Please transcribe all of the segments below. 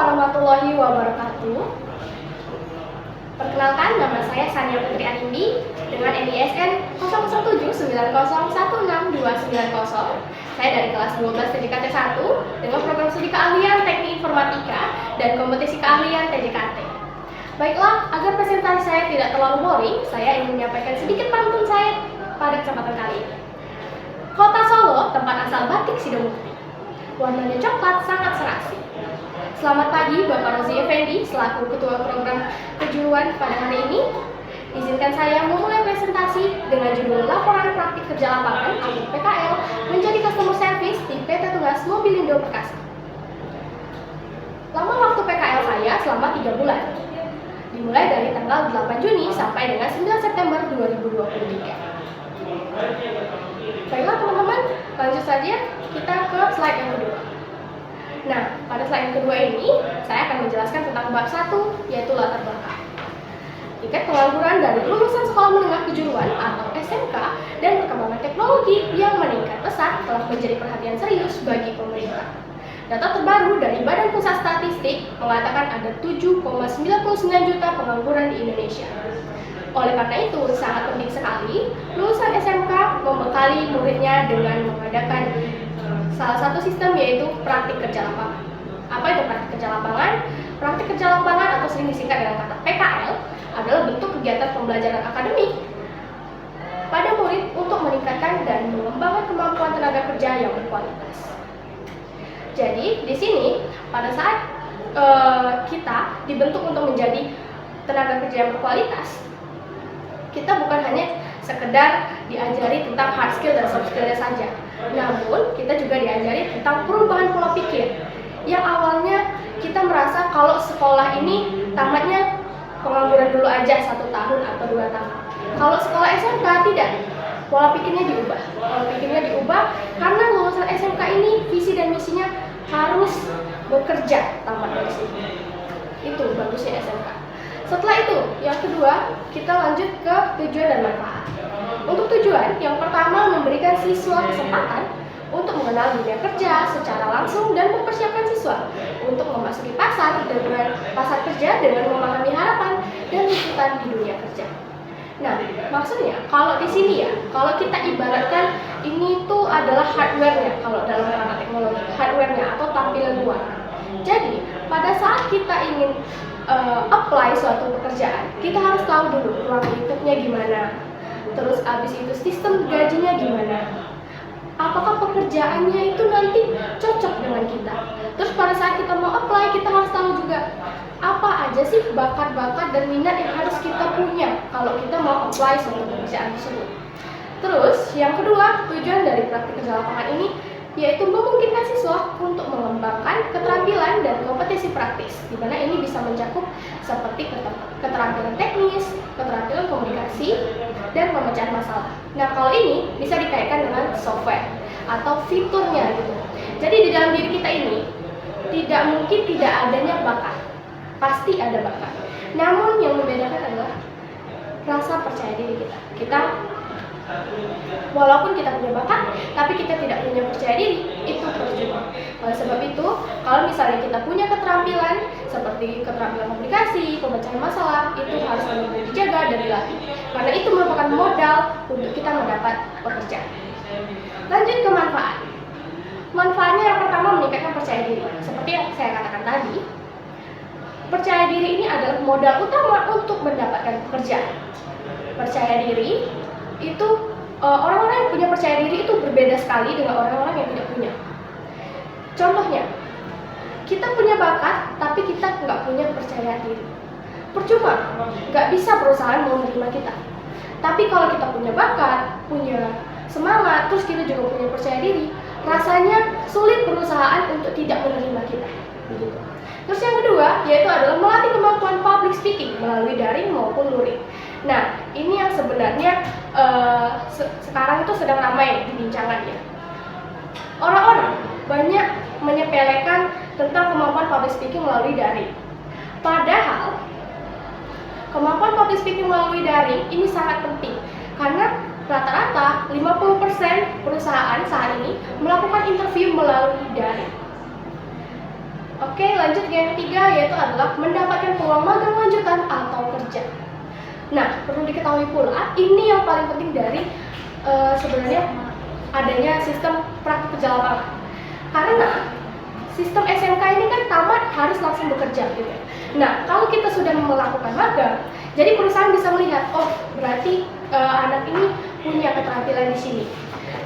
warahmatullahi wabarakatuh. Perkenalkan, nama saya Sania Putri Anindi dengan NISN 00790162990. Saya dari kelas 12 TJKT 1 dengan program studi keahlian Teknik Informatika dan kompetisi keahlian TJKT. Baiklah, agar presentasi saya tidak terlalu boring, saya ingin menyampaikan sedikit pantun saya pada kesempatan kali ini. Kota Solo, tempat asal batik Sidomukti. Warnanya coklat, sangat serasi. Selamat pagi Bapak Rozi Effendi, selaku Ketua Program Kejuruan pada hari ini. Izinkan saya memulai presentasi dengan judul Laporan Praktik Kerja Lapangan atau PKL menjadi Customer Service di PT Tugas Mobilindo Perkasa. Lama waktu PKL saya selama 3 bulan, dimulai dari tanggal 8 Juni sampai dengan 9 September 2023. Baiklah teman-teman, lanjut saja kita ke slide yang kedua. Nah, pada slide yang kedua ini, saya akan menjelaskan tentang bab 1, yaitu latar belakang. Tingkat pengangguran dari lulusan sekolah menengah kejuruan atau SMK dan perkembangan teknologi yang meningkat pesat telah menjadi perhatian serius bagi pemerintah. Data terbaru dari Badan Pusat Statistik mengatakan ada 7,99 juta pengangguran di Indonesia. Oleh karena itu, sangat penting sekali lulusan SMK membekali muridnya dengan mengadakan salah satu sistem, yaitu praktik kerja lapangan. Apa itu praktik kerja lapangan? Praktik kerja lapangan atau sering disingkat dengan kata PKL adalah bentuk kegiatan pembelajaran akademik pada murid untuk meningkatkan dan mengembangkan kemampuan tenaga kerja yang berkualitas. Jadi, di sini pada saat kita dibentuk untuk menjadi tenaga kerja yang berkualitas, kita bukan hanya sekedar diajari tentang hard skill dan soft skill-nya saja, namun kita juga diajari tentang perubahan pola pikir. Yang awalnya kita merasa kalau sekolah ini tamatnya pengangguran dulu aja 1 tahun atau 2 tahun. Kalau sekolah SMK tidak, pola pikirnya diubah. Pola pikirnya diubah karena lulusan SMK ini visi dan misinya harus bekerja tamat dari sini. Itu bagusnya SMK. Setelah itu, yang kedua, kita lanjut ke tujuan dan manfaat. Untuk tujuan, yang pertama memberikan siswa kesempatan untuk mengenal dunia kerja secara langsung dan mempersiapkan siswa untuk memasuki pasar kerja dengan memahami harapan dan tuntutan di dunia kerja. Nah, maksudnya kalau di sini ya, kalau kita ibaratkan ini tuh adalah hardware-nya, kalau dalam ranah teknologi, hardware-nya atau tampilan luar. Jadi, pada saat kita ingin apply suatu pekerjaan, kita harus tahu dulu ruang lingkupnya gimana, terus abis itu sistem gajinya gimana, apakah pekerjaannya itu nanti cocok dengan kita. Terus pada saat kita mau apply, kita harus tahu juga apa aja sih bakat-bakat dan minat yang harus kita punya kalau kita mau apply suatu pekerjaan tersebut. Terus yang kedua, tujuan dari praktik kerja lapangan ini yaitu memungkinkan siswa untuk mengembangkan keterampilan dan kompetisi praktis, di mana ini bisa mencakup seperti keterampilan teknis, keterampilan komunikasi, dan pemecahan masalah. Nah, kalau ini bisa dikaitkan dengan software atau fiturnya gitu. Jadi di dalam diri kita ini tidak mungkin tidak adanya bakat, pasti ada bakat. Namun yang membedakan adalah rasa percaya diri kita. Walaupun kita punya bakat, tapi kita tidak punya percaya diri, itu percuma. Oleh sebab itu, kalau misalnya kita punya keterampilan seperti keterampilan komunikasi, pemecahan masalah, itu harus benar-benar dijaga dan dilatih. Karena itu merupakan modal untuk kita mendapat pekerjaan. Lanjut ke manfaat. Manfaatnya yang pertama meningkatkan percaya diri. Seperti yang saya katakan tadi, percaya diri ini adalah modal utama untuk mendapatkan pekerjaan. Percaya diri itu orang-orang yang punya percaya diri itu berbeda sekali dengan orang-orang yang tidak punya. Contohnya, kita punya bakat tapi kita nggak punya percaya diri, percuma, nggak bisa perusahaan mau menerima kita. Tapi kalau kita punya bakat, punya semangat, terus kita juga punya percaya diri, rasanya sulit perusahaan untuk tidak menerima kita. Begitu. Terus yang kedua yaitu adalah melatih kemampuan public speaking melalui daring maupun luring. Nah, ini yang sebenarnya sekarang itu sedang ramai dibincangannya. Orang-orang banyak menyepelekan tentang kemampuan public speaking melalui daring. Padahal, kemampuan public speaking melalui daring ini sangat penting karena rata-rata 50% perusahaan saat ini melakukan interview melalui daring. Oke, lanjut ke yang ketiga, yaitu adalah mendapatkan peluang magang lanjutan atau kerja. Nah, perlu diketahui pula, ini yang paling penting dari sebenarnya adanya sistem praktik kerja lapangan. Karena sistem SMK ini kan tamat harus langsung bekerja gitu. Nah, kalau kita sudah melakukan magang, jadi perusahaan bisa melihat, oh berarti anak ini punya keterampilan di sini,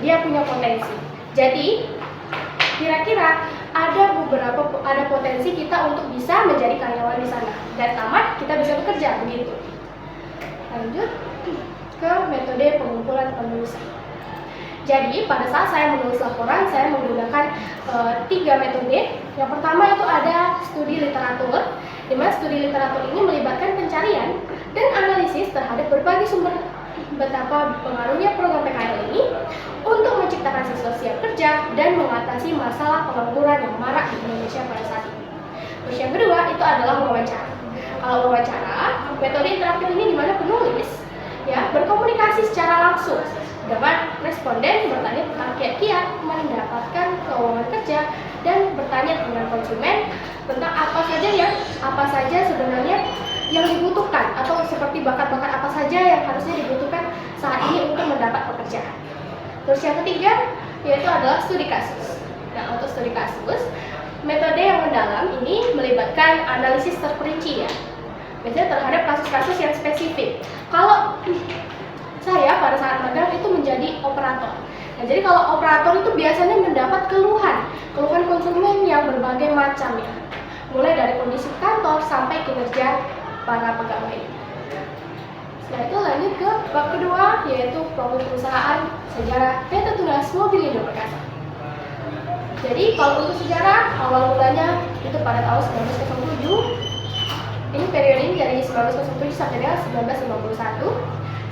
dia punya potensi. Jadi kira-kira ada potensi kita untuk bisa menjadi karyawan di sana, dan tamat kita bisa bekerja begitu. Lanjut ke metode pengumpulan penulisan. Jadi pada saat saya menulis laporan, saya menggunakan 3 metode. Yang pertama itu ada studi literatur, di mana studi literatur ini melibatkan pencarian dan analisis terhadap berbagai sumber betapa pengaruhnya program PKL ini untuk menciptakan siswa siap kerja dan mengatasi masalah pengangguran yang marak di Indonesia pada saat ini. Terus yang kedua itu adalah wawancara. Kalau wawancara, metode interaktif ini di mana penulis berkomunikasi secara langsung dengan responden, bertanya tentang kiat-kiat mendapatkan lowongan kerja dan bertanya dengan konsumen tentang apa saja sebenarnya yang dibutuhkan, atau seperti bakat-bakat apa saja yang harusnya dibutuhkan saat ini untuk mendapat pekerjaan. Terus yang ketiga yaitu adalah studi kasus. Nah, untuk studi kasus, metode yang mendalam ini melibatkan analisis terperinci biasanya terhadap kasus-kasus yang spesifik. Kalau saya pada saat magang itu menjadi operator. Nah, jadi kalau operator itu biasanya mendapat keluhan konsumen yang berbagai macam mulai dari kondisi kantor sampai kinerja para pegawai. Setelah itu lanjut ke bab kedua, yaitu profil perusahaan sejarah PT Tunas Mobil Indo Perkasa. Jadi kalau untuk sejarah, awal mulanya itu pada tahun 1907. Ini periode ini dari 1907 sampai dengan 1951.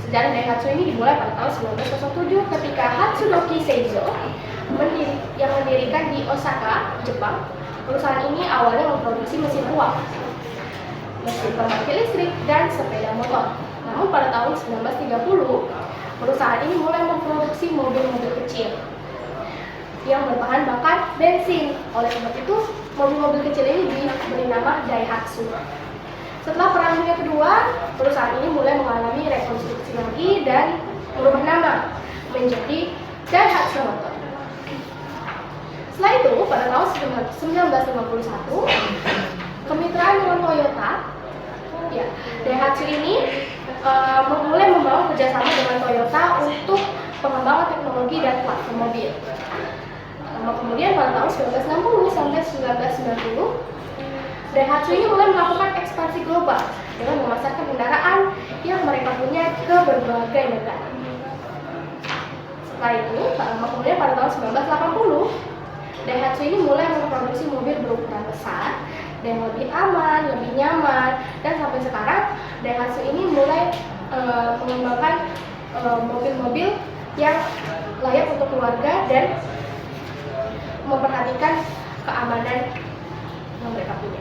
Sejarah Daihatsu ini dimulai pada tahun 1907 ketika Hatsunoki Seizo yang mendirikan di Osaka, Jepang. Perusahaan ini awalnya memproduksi mesin uap, mesin pembangkit listrik, dan sepeda motor. Namun pada tahun 1930, perusahaan ini mulai memproduksi mobil-mobil kecil yang berbahan bakar bensin. Oleh sebab itu, mobil-mobil kecil ini diberi nama Daihatsu. Setelah Perang Dunia Kedua, perusahaan ini mulai mengalami rekonstruksi lagi dan merubah nama menjadi Daihatsu Motor. Setelah itu, pada tahun 1951, kemitraan dengan Toyota, Daihatsu ini mulai membangun kerjasama dengan Toyota untuk pengembangan teknologi dan platform mobil. Kemudian pada tahun 1960 sampai 1990, Daihatsu ini mulai melakukan ekspansi global dengan memasarkan kendaraan yang mereka punya ke berbagai negara. Setelah itu, kemudian pada tahun 1980, Daihatsu ini mulai memproduksi mobil berukuran besar dan lebih aman, lebih nyaman, dan sampai sekarang Daihatsu ini mulai mengembangkan mobil-mobil yang layak untuk keluarga dan memperhatikan keamanan yang mereka punya.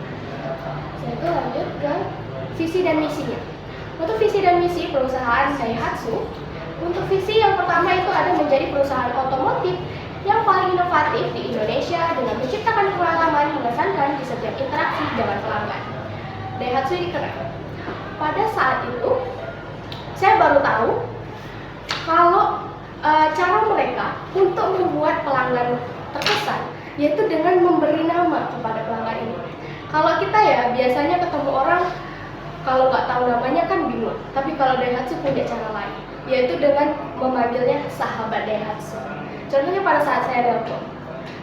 Setelah itu lanjut ke visi dan misinya. Untuk visi dan misi perusahaan Daihatsu, untuk visi yang pertama itu ada menjadi perusahaan otomotif yang paling inovatif di Indonesia dengan menciptakan pengalaman mengesankan di setiap interaksi dengan pelanggan. Daihatsu ini keren. Pada saat itu, saya baru tahu kalau cara mereka untuk membuat pelanggan terkesan yaitu dengan memberi nama kepada pelanggan ini. Kalau kita biasanya ketemu orang, kalau nggak tahu namanya kan bingung. Tapi kalau Daihatsu punya cara lain, yaitu dengan memanggilnya sahabat Daihatsu. Contohnya pada saat saya telepon,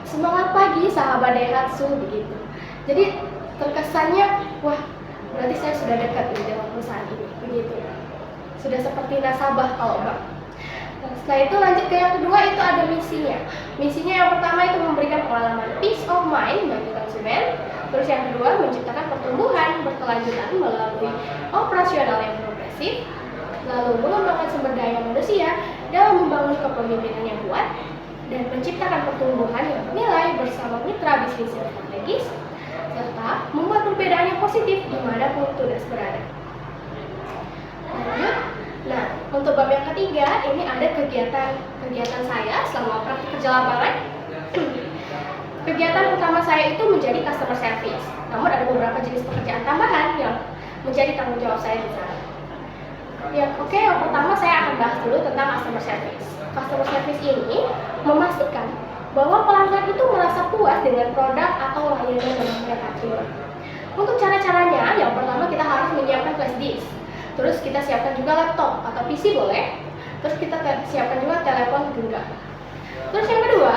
semangat pagi sahabat Daihatsu begitu. Jadi terkesannya, wah berarti saya sudah dekat dengan perusahaan ini begitu. Sudah seperti nasabah kalau bank. Setelah itu lanjut ke yang kedua, itu ada misinya. Misinya yang pertama itu memberikan pengalaman peace of mind bagi konsumen. Terus yang kedua, menciptakan pertumbuhan berkelanjutan melalui operasional yang progresif. Lalu mengembangkan sumber daya manusia dalam membangun kepemimpinan yang kuat dan menciptakan pertumbuhan yang bernilai bersama mitra bisnis yang strategis, serta membuat perbedaan yang positif dimanapun tunas berada. Lanjut. Nah, untuk bab yang ketiga, ini ada kegiatan saya selama praktik kerja lapangan. Kegiatan utama saya itu menjadi customer service. jenis pekerjaan tambahan yang menjadi tanggung jawab saya di sana. Ya, oke, yang pertama saya akan bahas dulu tentang customer service. Customer service ini memastikan bahwa pelanggan itu merasa puas dengan produk atau layanan yang mereka terima. Untuk cara-caranya, yang pertama kita harus menyiapkan flash disk. Terus kita siapkan juga laptop atau PC boleh. Terus kita siapkan juga telepon genggam. Terus yang kedua,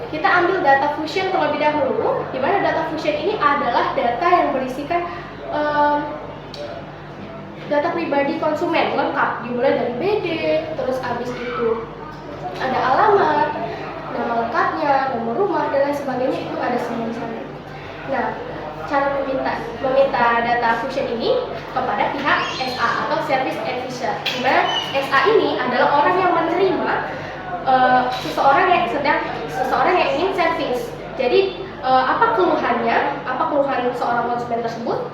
kita ambil data fusion terlebih dahulu, di mana data fusion ini adalah data yang berisikan data pribadi konsumen lengkap, dimulai dari BD, terus habis itu ada alamat, nama lengkapnya, nomor rumah dan lain sebagainya, itu ada semua di sana. Nah, cara meminta data fusion ini kepada pihak SA atau Service Advisor, di mana SA ini adalah orang yang menerima seseorang yang ingin servis. Jadi apa keluhannya, apa keluhan seorang konsumen tersebut,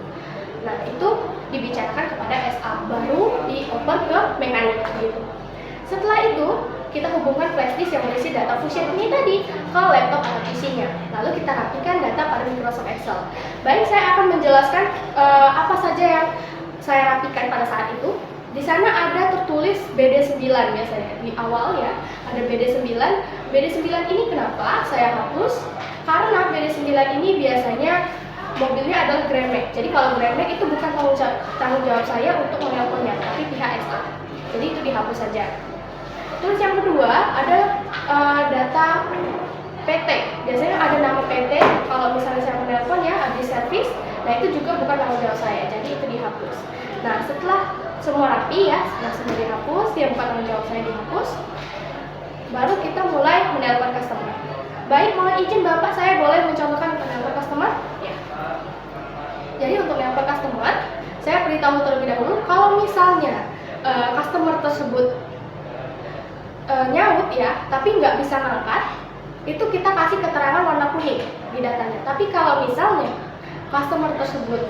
nah itu dibicarakan kepada SA, baru dioper ke mekanik gitu. Setelah itu kita hubungkan flash disk yang berisi data fusion ini tadi ke laptop atau PC-nya. Lalu kita rapikan data pada Microsoft Excel. Baik, saya akan menjelaskan apa saja yang saya rapikan pada saat itu. Di sana ada tertulis BD9 biasanya di awal ya, ada BD9. BD9 ini kenapa saya hapus? Karena BD9 ini biasanya mobilnya adalah Grandmax. Jadi kalau Grandmax itu bukan tanggung jawab saya untuk menelponnya, tapi pihak SA. Jadi itu dihapus saja. Terus yang kedua ada data PT. Biasanya ada nama PT. Kalau misalnya saya menelpon ya habis servis, nah itu juga bukan tanggung jawab saya. Jadi itu dihapus. Nah setelah semua rapi ya, semua dihapus, yang bukan tanggung jawab saya dihapus, baru kita mulai menelpon customer. Baik, mohon izin Bapak, saya boleh mencontohkan menelpon customer? Ya. Jadi untuk menelpon customer, saya beritahu terlebih dahulu kalau misalnya customer tersebut nyaut ya, tapi nggak bisa ngangkat, itu kita kasih keterangan warna kuning di datanya. Tapi kalau misalnya customer tersebut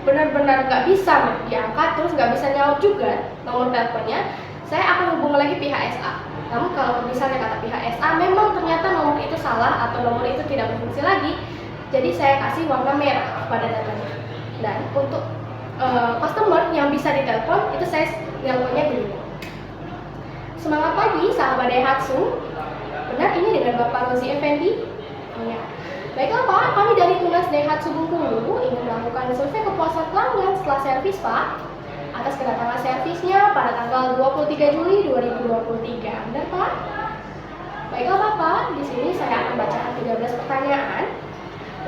benar-benar nggak bisa diangkat, terus nggak bisa nyaut juga nomor teleponnya, saya akan hubung lagi pihak SA. Namun kalau misalnya kata pihak SA memang ternyata nomor itu salah atau nomor itu tidak berfungsi lagi, jadi saya kasih warna merah pada datanya. Dan untuk customer yang bisa ditelepon, itu saya teleponnya begini. Semangat pagi sahabat Daihatsu. Benar, ini dengan Bapak Rozi Effendi? Ya. Baiklah Pak, kami dari Tunas Daihatsu Bengkulu ingin melakukan survei kepuasan pelanggan setelah servis Pak, atas kedatangan servisnya pada tanggal 23 Juli 2023. Benar Pak? Baiklah Bapak, di sini saya akan bacakan 13 pertanyaan.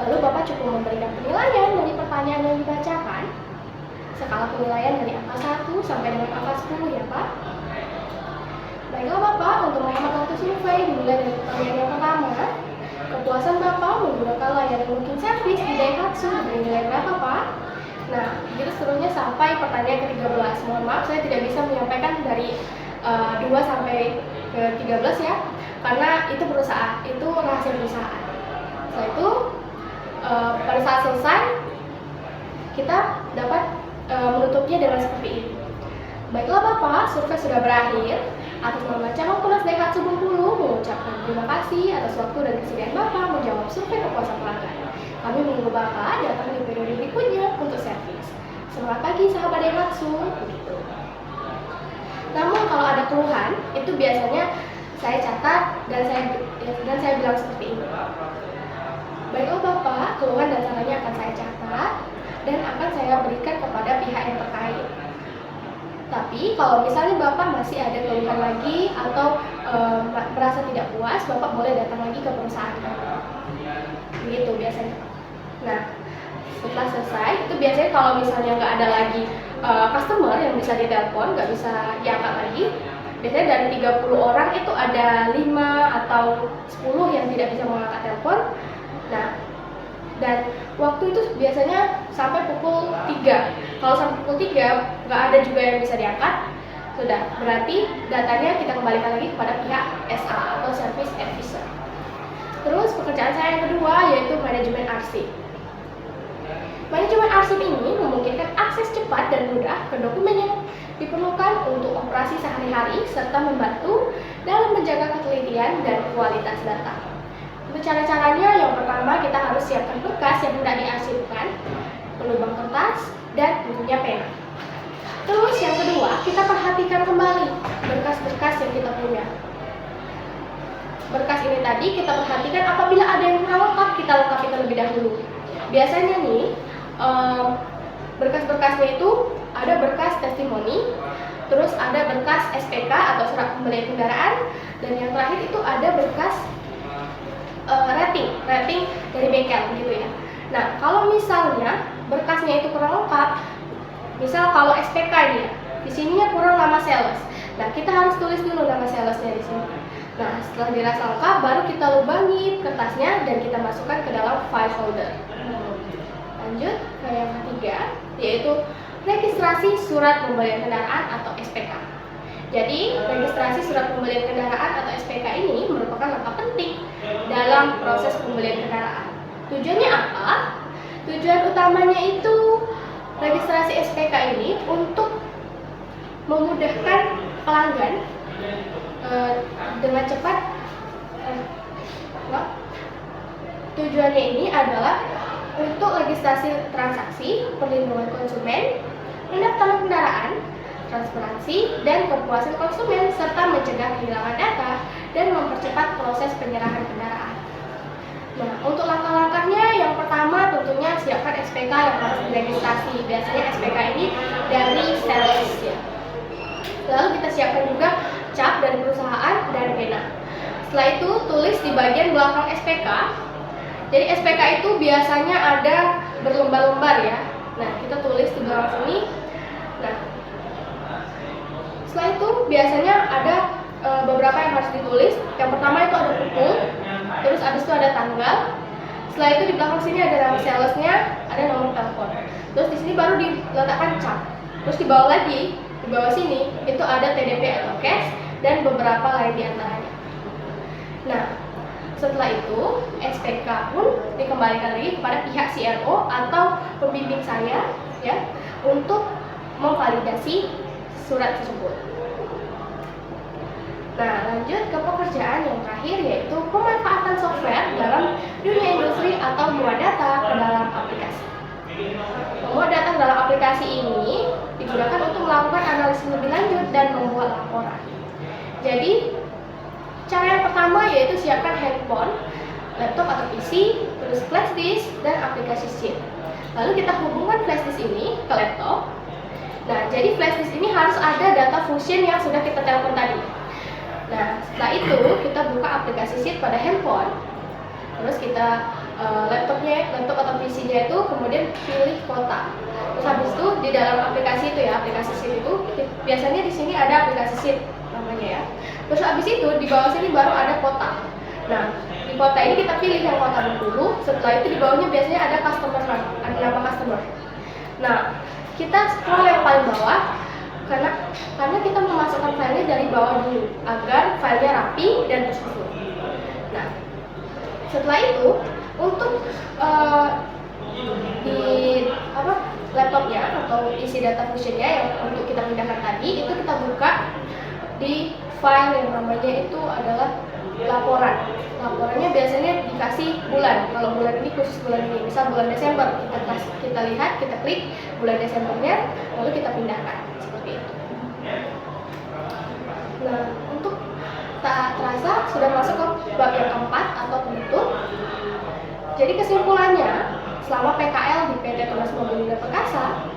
Lalu Bapak cukup memberikan penilaian dari pertanyaan yang dibacakan. Skala penilaian dari angka 1 sampai dengan angka 10 ya Pak. Baiklah Bapak, untuk menghemat waktu survei dimulai dari pertanyaan yang pertama. Kepuasan Bapak menggunakan layanan booking service di Daihatsu diberi nilai berapa Pak? Nah, begitu seterusnya sampai pertanyaan ke-13. Mohon maaf, saya tidak bisa menyampaikan dari 2 sampai ke 13 ya, karena itu perusahaan, itu rahasia perusahaan. Setelah itu, pada saat selesai, kita dapat menutupnya dengan seperti ini. Baiklah Bapak, survei sudah berakhir. Atas nama calon Tunas Daihatsu Bengkulu mengucapkan terima kasih atas waktu dan kesediaan Bapak menjawab survei kepuasan pelanggan. Kami menunggu Bapak datang di periode berikutnya untuk servis. Selamat pagi sahabat Daihatsu. Begitu. Namun kalau ada keluhan, itu biasanya saya catat dan saya bilang seperti ini. Baiklah Bapak, keluhan dan caranya akan saya catat dan akan saya berikan kepada pihak yang terkait. Tapi kalau misalnya Bapak masih ada keluhan lagi atau merasa tidak puas, Bapak boleh datang lagi ke perusahaan kami. Begitu biasanya. Nah, setelah selesai, itu biasanya kalau misalnya nggak ada lagi customer yang bisa ditelepon, nggak bisa diangkat lagi, biasanya dari 30 orang itu ada 5 atau 10 yang tidak bisa mengangkat telepon. Nah, dan waktu itu biasanya sampai pukul 3. Kalau sampai pukul 3 nggak ada juga yang bisa diangkat, sudah berarti datanya kita kembalikan lagi kepada pihak SA atau Service Advisor. Terus pekerjaan saya yang kedua yaitu manajemen arsip. Manajemen arsip ini memungkinkan akses cepat dan mudah ke dokumen yang diperlukan untuk operasi sehari-hari serta membantu dalam menjaga ketelitian dan kualitas data. Untuk cara-caranya, yang pertama kita harus siapkan berkas yang hendak diarsipkan. lubang kertas, dan tentunya pena. Terus yang kedua, kita perhatikan kembali berkas-berkas yang kita punya. Berkas ini tadi kita perhatikan apabila ada yang kurang lengkap, kita lengkapi terlebih dahulu. Biasanya nih, berkas-berkasnya itu ada berkas testimoni, terus ada berkas SPK atau surat pembelian kendaraan, dan yang terakhir itu ada berkas rating dari bengkel gitu ya. Nah, kalau misalnya berkasnya itu kurang lengkap, misal kalau SPK ini ya, di sininya kurang nama sales. Nah, kita harus tulis dulu nama salesnya di sini. Nah, setelah dirasa lengkap, baru kita lubangi kertasnya dan kita masukkan ke dalam file folder. Lanjut ke yang ketiga, yaitu registrasi surat pembelian kendaraan atau SPK. Jadi, registrasi surat pembelian kendaraan atau SPK ini merupakan langkah penting dalam proses pembelian kendaraan. Tujuannya apa? Tujuan utamanya itu registrasi SPK ini untuk memudahkan pelanggan dengan cepat. Tujuannya ini adalah untuk registrasi transaksi, perlindungan konsumen, pendaftaran kendaraan, transparansi, dan kepuasan konsumen, serta mencegah kehilangan data dan mempercepat proses penyerahan kendaraan. Nah, untuk langkah-langkahnya, yang pertama tentunya siapkan SPK yang harus diregistrasi. Biasanya SPK ini dari sales ya. Lalu kita siapkan juga cap dari perusahaan dan pena. Setelah itu tulis di bagian belakang SPK. Jadi SPK itu biasanya ada berlembar-lembar ya. Nah, kita tulis di belakang sini. Nah, setelah itu biasanya ada beberapa yang harus ditulis. Yang pertama itu ada pukul, terus habis itu ada tanggal. Setelah itu di belakang sini ada nama salesnya, ada nomor telepon. Terus di sini baru diletakkan cap. Terus di bawah lagi, di bawah sini itu ada TDP atau cash dan beberapa lain diantaranya. Nah, setelah itu SPK pun dikembalikan lagi kepada pihak CRO atau pembimbing saya ya untuk memvalidasi surat tersebut. Nah, lanjut ke pekerjaan yang terakhir, yaitu pemanfaatan software dalam dunia industri atau muat data ke dalam aplikasi. Memuat data dalam aplikasi ini digunakan untuk melakukan analisis lebih lanjut dan membuat laporan. Jadi, cara yang pertama yaitu siapkan handphone, laptop atau PC, terus flash disk, dan aplikasi sheet. Lalu kita hubungkan flash disk ini ke laptop. Nah, jadi flash disk ini harus ada data fusion yang sudah kita telepon tadi. Nah, setelah itu kita buka aplikasi sheet pada handphone. Terus kita laptop atau PC-nya itu kemudian pilih kota. Terus habis itu di dalam aplikasi itu ya, aplikasi sheet itu biasanya di sini ada aplikasi sheet namanya ya. Terus habis itu di bawah sini baru ada kota. Nah, di kota ini kita pilih yang kota Bengkulu. Setelah itu di bawahnya biasanya ada customer, ada nama customer. Nah, kita scroll yang paling bawah karena kita memasukkan filenya dari bawah dulu agar filenya rapi dan tersusun. Nah, setelah itu untuk di laptopnya atau isi data fusionnya yang untuk kita pindahkan tadi itu kita buka di file yang namanya itu adalah laporan. Laporannya biasanya dikasih bulan. Kalau bulan ini khusus bulan ini, misal bulan Desember, kita lihat, kita klik bulan Desembernya, lalu kita pindahkan seperti itu. Nah, untuk tak terasa sudah masuk ke bab yang keempat atau penutup. Jadi kesimpulannya, selama PKL di PT Tunas Mobil Perkasa,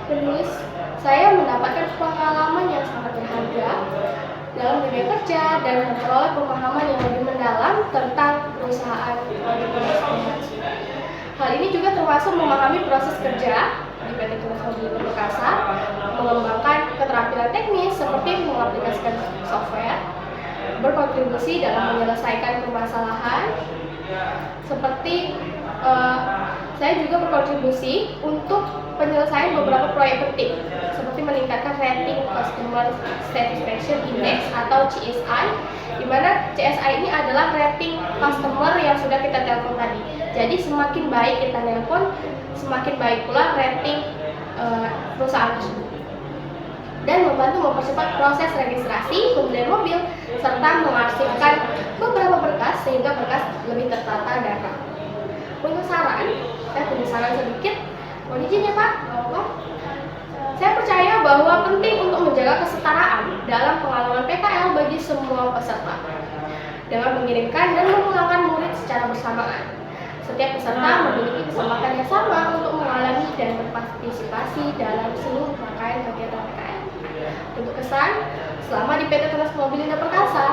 penulis saya mendapatkan pengalaman yang sangat berharga dalam dunia kerja dan memperoleh pemahaman yang lebih mendalam tentang perusahaan transportasi. Hal ini juga termasuk memahami proses kerja di PT Tunas Mobil Perkasa, mengembangkan keterampilan teknis seperti mengaplikasikan software, berkontribusi dalam menyelesaikan permasalahan, seperti saya juga berkontribusi untuk penyelesaian beberapa proyek penting seperti meningkatkan rating Customer Satisfaction Index atau CSI, di mana CSI ini adalah rating customer yang sudah kita telepon tadi. Jadi semakin baik kita telepon, semakin baik pula rating perusahaan tersebut. Dan membantu mempercepat proses registrasi pembelian mobil serta mengarsipkan beberapa berkas sehingga berkas lebih tertata dan rapi. Untuk saran, saya punya saran sedikit. Mohon izin ya bahwa penting untuk menjaga kesetaraan dalam pengalaman PKL bagi semua peserta dengan mengirimkan dan memulangkan murid secara bersamaan. Setiap peserta memiliki kesempatan yang sama untuk mengalami dan berpartisipasi dalam seluruh rangkaian kegiatan PKL. Untuk kesan, selama di PT Tunas Mobil Indah Perkasa,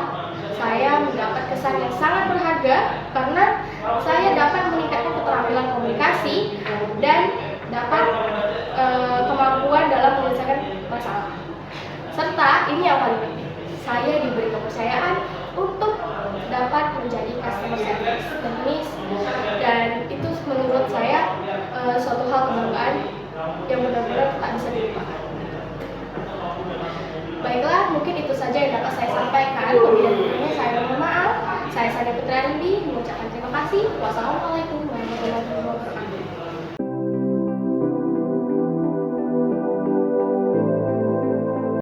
saya mendapat kesan yang sangat berharga karena saya dapat meningkatkan keterampilan komunikasi dan dapat kemampuan dalam menyelesaikan masalah. Serta ini yang paling penting, saya diberi kepercayaan untuk dapat menjadi customer service teknis, dan itu menurut saya suatu hal kebanggaan yang benar-benar tak bisa dilupakan. Baiklah, mungkin itu saja yang dapat saya sampaikan. Lebih dan kurangnya saya mohon maaf. Saya Sania Putra Indi mengucapkan terima kasih. Wassalamualaikum warahmatullahi wabarakatuh.